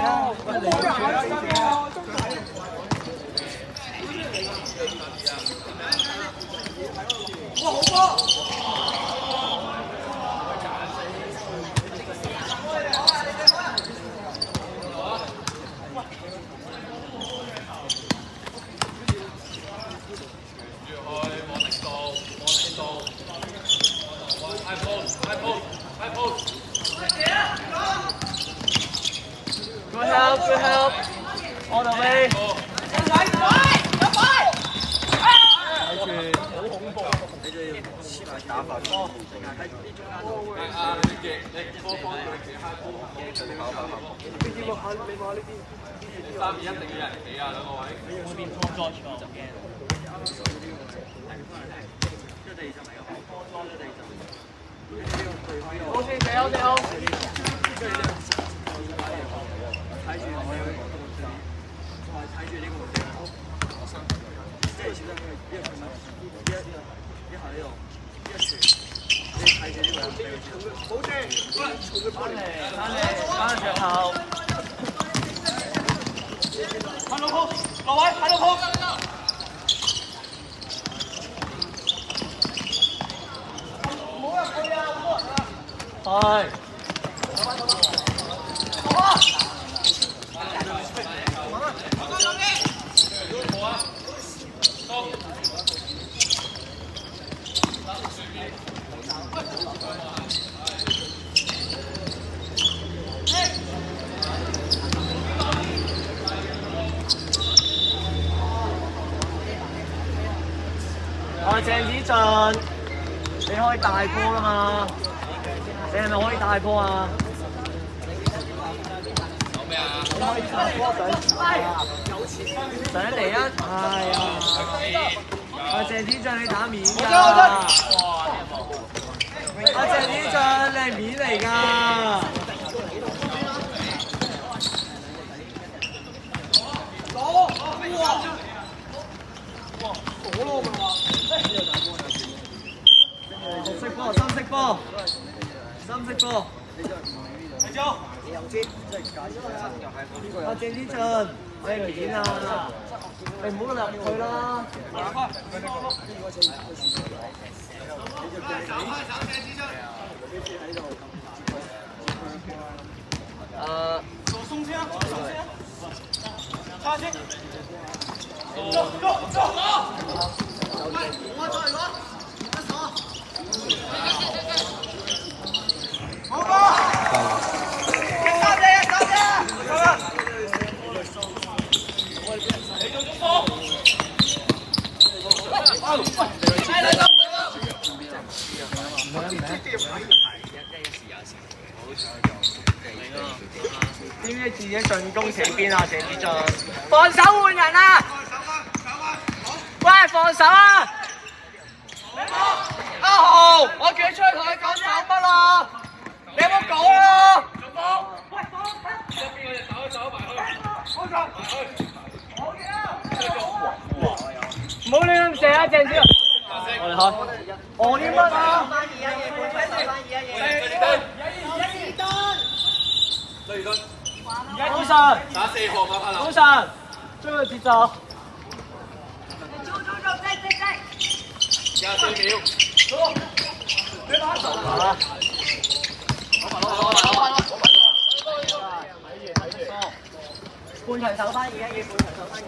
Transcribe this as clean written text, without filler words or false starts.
啦，哇好波！Good help. On the way. 好恐怖啊！你哋黐埋打法。你波方叫你企下波，呢啲冇下，你話呢啲3-2一定要人企啊，兩個位。會變 full dodge 㗎，驚。好先企好，企好。睇住我有睇住呢個即係始終一下呢度一傳，你睇住呢個好正，翻嚟後，睇老鋪，落位睇老鋪，冇人去啊，冇人啊，係。鄭子俊，你可以大波啦嘛？你係咪可以大波啊？有咩啊？你可以大波上嚟啊！係啊！鄭子俊你打面㗎！鄭子俊你係面嚟㗎！綠色波，深色波，深色波。嚟咗，你又知，阿鄭子俊，你面啊！你唔好入去啦。鬆先啊！叉先。走！我再嚟講。好波！三隻！你做中波！知唔知自己進攻企邊啊？鄭子俊，放手換人啊！喂，放手啊！阿豪，我叫你出去同你講手乜啦？你有冇講啊？做波！喂，一邊個隻手埋去，開閘埋去。好嘅啊！唔好亂咁射啊，鄭子俊。我哋開。我啲乜啊？早晨，打4號馬柏林。早晨，追佢節奏。24秒。你打手啦！半場手翻2-1，半場手翻2-1。